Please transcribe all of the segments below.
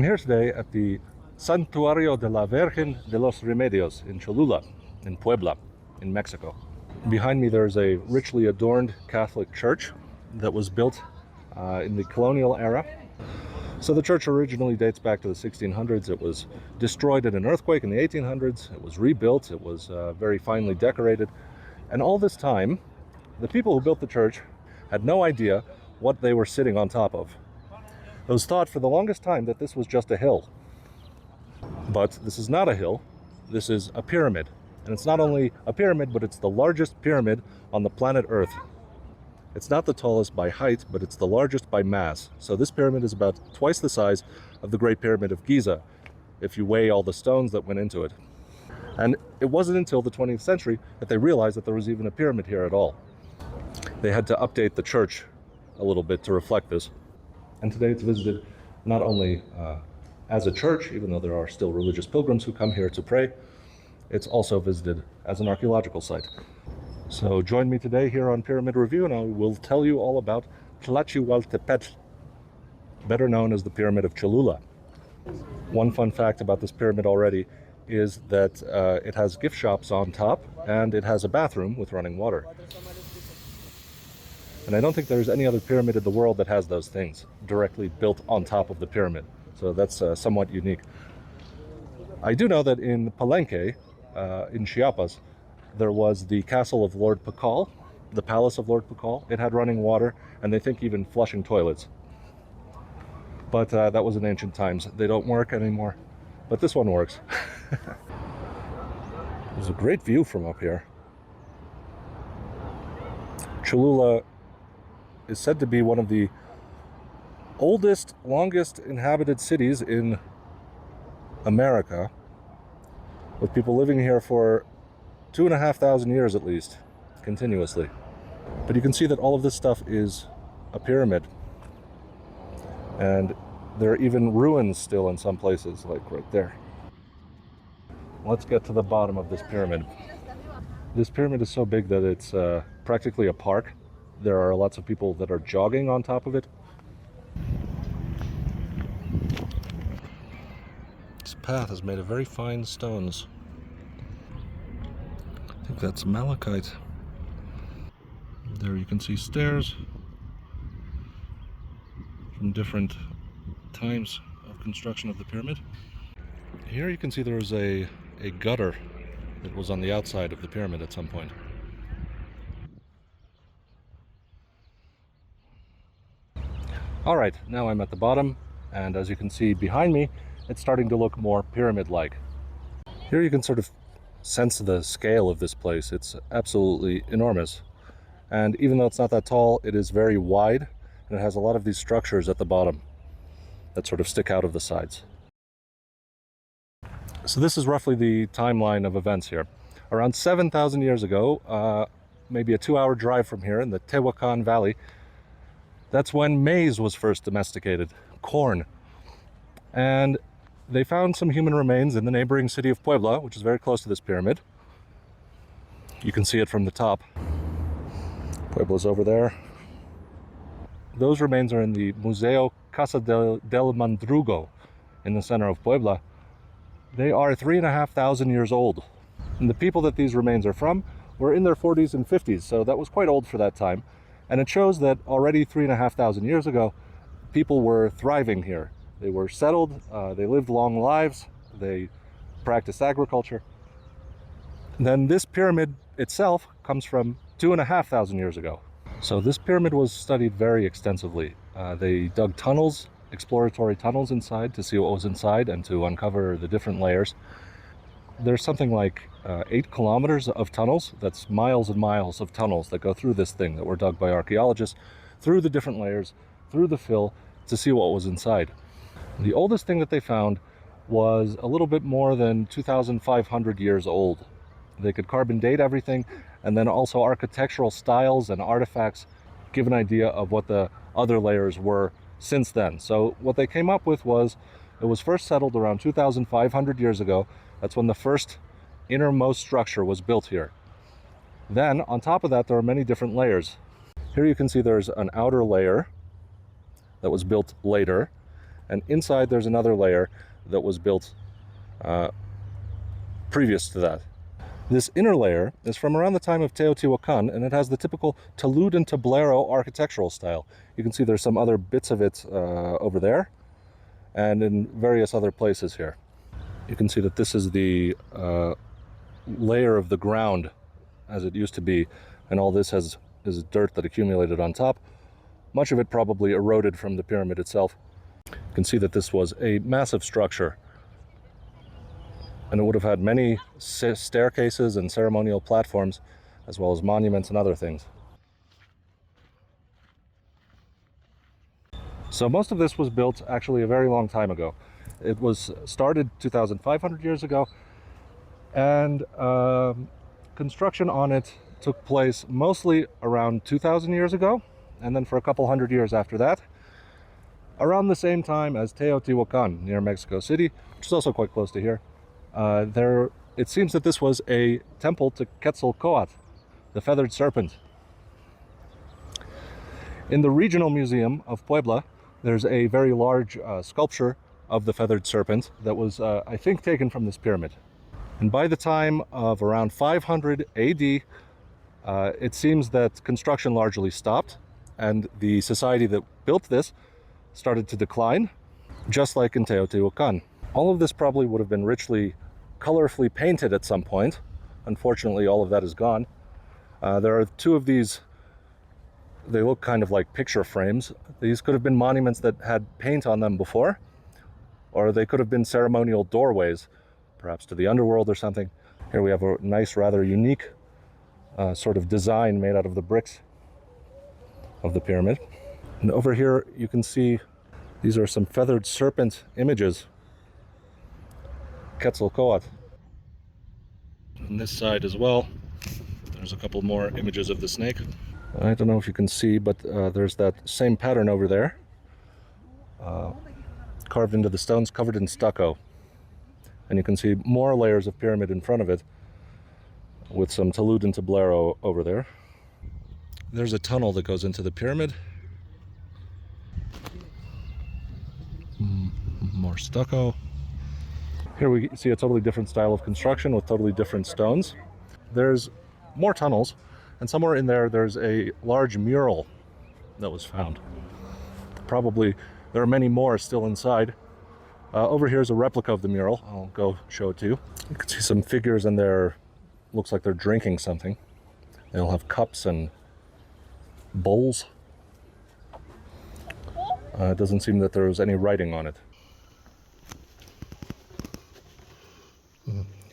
here today at the Santuario de la Virgen de los Remedios in Cholula, in Puebla, in Mexico. Behind me there's a richly adorned Catholic church that was built in the colonial era. So the church originally dates back to the 1600s. It was destroyed in an earthquake in the 1800s. It was rebuilt. It was very finely decorated. And all this time, the people who built the church had no idea what they were sitting on top of. It was thought for the longest time that this was just a hill. But this is not a hill. This is a pyramid. And it's not only a pyramid, but it's the largest pyramid on the planet Earth. It's not the tallest by height, but it's the largest by mass. So this pyramid is about twice the size of the Great Pyramid of Giza, if you weigh all the stones that went into it. And it wasn't until the 20th century that they realized that there was even a pyramid here at all. They had to update the church a little bit to reflect this. And today it's visited not only as a church, even though there are still religious pilgrims who come here to pray, it's also visited as an archaeological site. So join me today here on Pyramid Review, and I will tell you all about Tlachihualtepetl, better known as the Pyramid of Cholula. One fun fact about this pyramid already is that it has gift shops on top, and it has a bathroom with running water. And I don't think there's any other pyramid in the world that has those things directly built on top of the pyramid. So that's somewhat unique. I do know that in Palenque, in Chiapas, there was the castle of Lord Pakal, the palace of Lord Pakal. It had running water, and they think even flushing toilets. But that was in ancient times. They don't work anymore. But this one works. There's a great view from up here. Cholula is said to be one of the oldest, longest inhabited cities in America, with people living here for 2,500 years at least, continuously. But you can see that all of this stuff is a pyramid. And there are even ruins still in some places, like right there. Let's get to the bottom of this pyramid. This pyramid is so big that it's practically a park. There are lots of people that are jogging on top of it. This path is made of very fine stones. I think that's malachite. There you can see stairs from different times of construction of the pyramid. Here you can see there was a gutter that was on the outside of the pyramid at some point. Alright, now I'm at the bottom, and as you can see behind me, it's starting to look more pyramid-like. Here you can sort of sense the scale of this place. It's absolutely enormous. And even though it's not that tall, it is very wide, and it has a lot of these structures at the bottom that sort of stick out of the sides. So this is roughly the timeline of events here. Around 7,000 years ago, maybe a 2-hour drive from here in the Tehuacan Valley, that's when maize was first domesticated, corn. And they found some human remains in the neighboring city of Puebla, which is very close to this pyramid. You can see it from the top. Puebla's over there. Those remains are in the Museo Casa del Mandrugo in the center of Puebla. They are 3,500 years old. And the people that these remains are from were in their 40s and 50s, so that was quite old for that time. And it shows that already 3,500 years ago, people were thriving here. They were settled, they lived long lives, they practiced agriculture. And then this pyramid itself comes from 2,500 years ago. So this pyramid was studied very extensively. They dug tunnels, exploratory tunnels inside to see what was inside and to uncover the different layers. There's something like 8 kilometers of tunnels. That's miles and miles of tunnels that go through this thing that were dug by archaeologists, through the different layers, through the fill, to see what was inside. The oldest thing that they found was a little bit more than 2,500 years old. They could carbon date everything, and then also architectural styles and artifacts give an idea of what the other layers were since then. So what they came up with was, it was first settled around 2,500 years ago. That's when the first innermost structure was built here. Then, on top of that, there are many different layers. Here you can see there's an outer layer that was built later, and inside there's another layer that was built previous to that. This inner layer is from around the time of Teotihuacan, and it has the typical talud and tablero architectural style. You can see there's some other bits of it over there, and in various other places here. You can see that this is the layer of the ground as it used to be, and all this is dirt that accumulated on top. Much of it probably eroded from the pyramid itself. You can see that this was a massive structure, and it would have had many staircases and ceremonial platforms, as well as monuments and other things. So most of this was built actually a very long time ago. It was started 2,500 years ago, and construction on it took place mostly around 2,000 years ago, and then for a couple hundred years after that, around the same time as Teotihuacan near Mexico City, which is also quite close to here. It seems that this was a temple to Quetzalcoatl, the feathered serpent. In the regional museum of Puebla, there's a very large sculpture of the feathered serpent that was, I think, taken from this pyramid. And by the time of around 500 AD, it seems that construction largely stopped, and the society that built this started to decline, just like in Teotihuacan. All of this probably would have been richly, colorfully painted at some point. Unfortunately, all of that is gone. There are two of these. They look kind of like picture frames. These could have been monuments that had paint on them before, or they could have been ceremonial doorways, perhaps to the underworld or something. Here we have a nice, rather unique sort of design made out of the bricks of the pyramid. And over here you can see these are some feathered serpent images. Quetzalcoatl. On this side as well, there's a couple more images of the snake. I don't know if you can see, but there's that same pattern over there, carved into the stones, covered in stucco. And you can see more layers of pyramid in front of it, with some talud and tablero over there. There's a tunnel that goes into the pyramid. More stucco. Here we see a totally different style of construction with totally different stones. There's more tunnels, and somewhere in there there's a large mural that was found. Probably there are many more still inside. Over here is a replica of the mural. I'll go show it to you. You can see some figures in there. Looks like they're drinking something. They all have cups and bowls. It doesn't seem that there was any writing on it.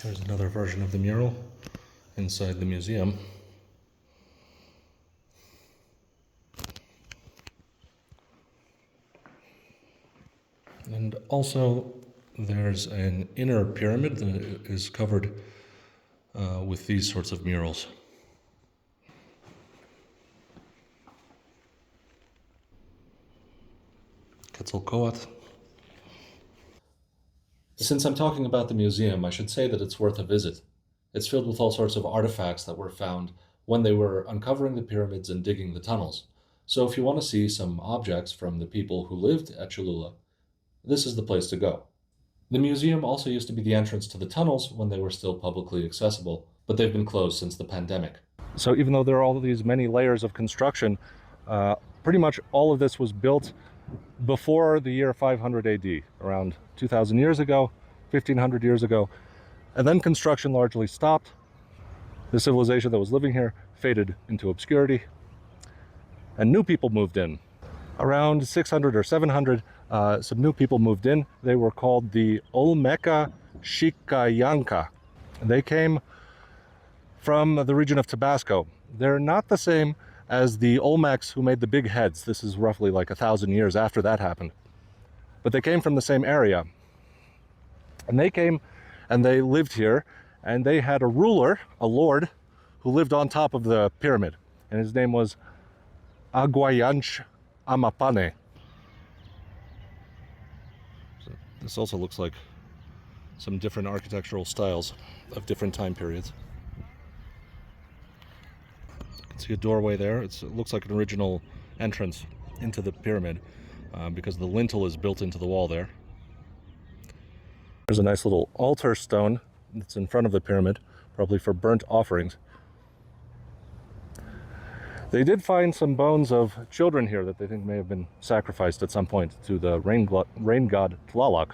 Here's another version of the mural inside the museum. And also there's an inner pyramid that is covered with these sorts of murals. Quetzalcoatl. Since I'm talking about the museum, I should say that it's worth a visit. It's filled with all sorts of artifacts that were found when they were uncovering the pyramids and digging the tunnels. So if you want to see some objects from the people who lived at Cholula, this is the place to go. The museum also used to be the entrance to the tunnels when they were still publicly accessible, but they've been closed since the pandemic. So even though there are all of these many layers of construction, pretty much all of this was built before the year 500 AD, around 2,000 years ago, 1,500 years ago, and then construction largely stopped. The civilization that was living here faded into obscurity, and new people moved in. Around 600 or 700, some new people moved in. They were called the olmeca-xicallanca. They came from the region of Tabasco. They're not the same as the Olmecs who made the big heads. This is roughly like 1,000 years after that happened. But they came from the same area. And they came and they lived here, and they had a ruler, a lord, who lived on top of the pyramid. And his name was Amapane. So this also looks like some different architectural styles of different time periods. You can see a doorway there. It looks like an original entrance into the pyramid. because the lintel is built into the wall there. There's a nice little altar stone that's in front of the pyramid, probably for burnt offerings. They did find some bones of children here that they think may have been sacrificed at some point to the rain god Tlaloc.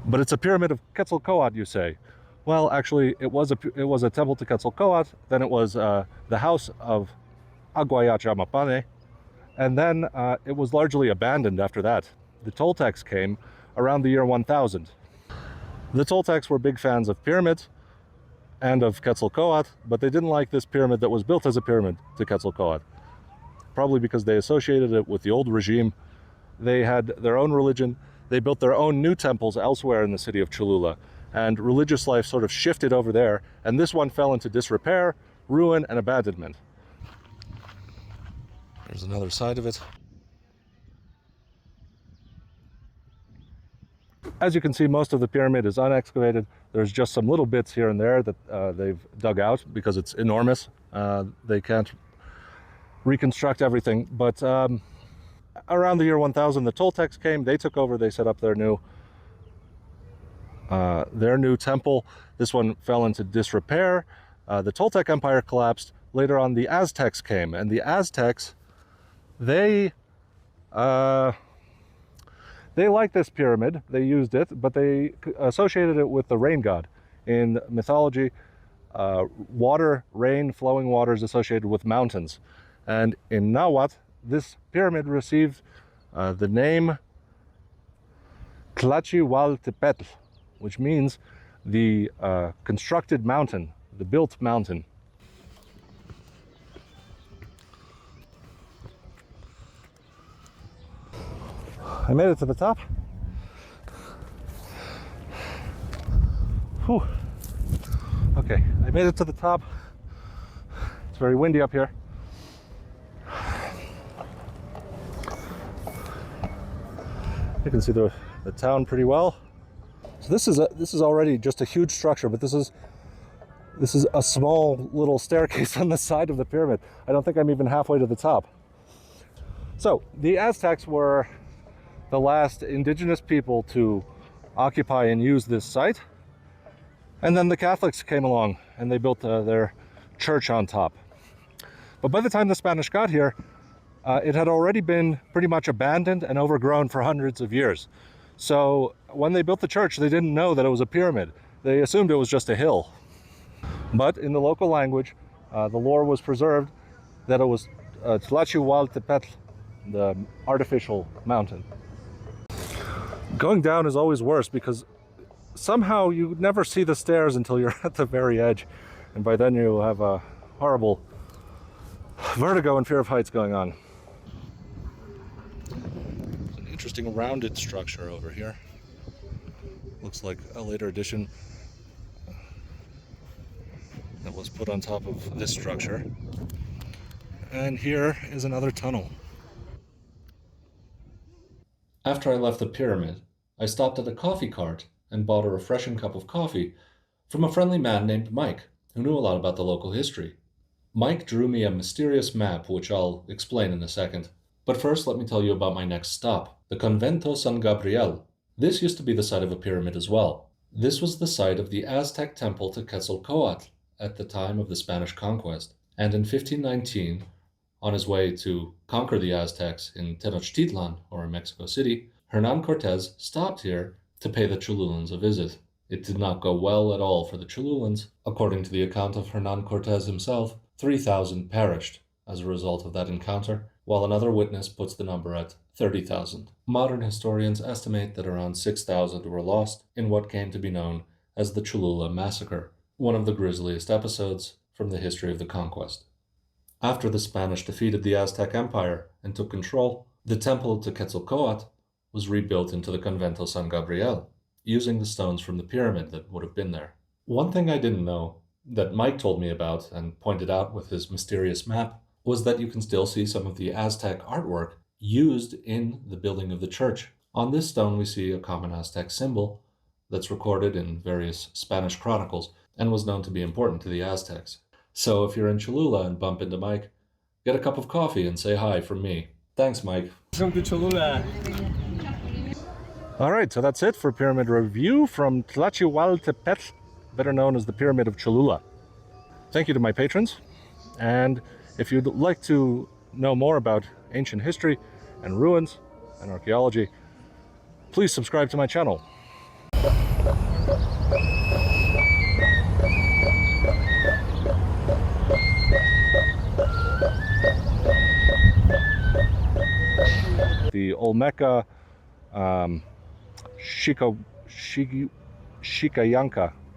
But it's a pyramid of Quetzalcoatl, you say? Well, actually, it was a temple to Quetzalcoatl. Then it was the house of Aguayachamapane, and then it was largely abandoned after that. The Toltecs came around the year 1000. The Toltecs were big fans of pyramids and of Quetzalcoatl, but they didn't like this pyramid that was built as a pyramid to Quetzalcoatl. Probably because they associated it with the old regime. They had their own religion. They built their own new temples elsewhere in the city of Cholula, and religious life sort of shifted over there, and this one fell into disrepair, ruin, and abandonment. There's another side of it. As you can see, most of the pyramid is unexcavated. There's just some little bits here and there that they've dug out because it's enormous. They can't reconstruct everything, but around the year 1000, the Toltecs came. They took over. They set up their new temple. This one fell into disrepair. The Toltec Empire collapsed. Later on, the Aztecs came, and the Aztecs, they liked this pyramid. They used it, but they associated it with the rain god. In mythology, water, rain, flowing water is associated with mountains. And in Nahuatl, this pyramid received the name Tlachihualtepetl, which means the constructed mountain, the built mountain. I made it to the top. Whew. Okay, I made it to the top. It's very windy up here. You can see the town pretty well. So this is already just a huge structure, but this is a small little staircase on the side of the pyramid. I don't think I'm even halfway to the top. So the Aztecs were the last indigenous people to occupy and use this site. And then the Catholics came along and they built their church on top. But by the time the Spanish got here, it had already been pretty much abandoned and overgrown for hundreds of years. So when they built the church, they didn't know that it was a pyramid. They assumed it was just a hill. But in the local language, the lore was preserved that it was Tlachihualtepetl, the artificial mountain. Going down is always worse because somehow you never see the stairs until you're at the very edge, and by then you have a horrible vertigo and fear of heights going on. It's an interesting rounded structure over here. Looks like a later addition that was put on top of this structure. And here is another tunnel. After I left the pyramid, I stopped at a coffee cart and bought a refreshing cup of coffee from a friendly man named Mike, who knew a lot about the local history. Mike drew me a mysterious map, which I'll explain in a second. But first, let me tell you about my next stop, the Convento San Gabriel. This used to be the site of a pyramid as well. This was the site of the Aztec temple to Quetzalcoatl at the time of the Spanish conquest. And in 1519, on his way to conquer the Aztecs in Tenochtitlan, or Mexico City, Hernan Cortez stopped here to pay the Cholulans a visit. It did not go well at all for the Cholulans. According to the account of Hernan Cortez himself, 3,000 perished as a result of that encounter, while another witness puts the number at 30,000. Modern historians estimate that around 6,000 were lost in what came to be known as the Cholula Massacre, one of the grisliest episodes from the history of the conquest. After the Spanish defeated the Aztec Empire and took control, the temple to Quetzalcoatl was rebuilt into the Convento San Gabriel, using the stones from the pyramid that would have been there. One thing I didn't know, that Mike told me about and pointed out with his mysterious map, was that you can still see some of the Aztec artwork used in the building of the church. On this stone we see a common Aztec symbol that's recorded in various Spanish chronicles and was known to be important to the Aztecs. So if you're in Cholula and bump into Mike, get a cup of coffee and say hi from me. Thanks, Mike. Welcome to Cholula. All right, so that's it for Pyramid Review from Tlachihualtepetl, better known as the Pyramid of Cholula. Thank you to my patrons, and if you'd like to know more about ancient history and ruins and archaeology, please subscribe to my channel. The olmeca-xicallanca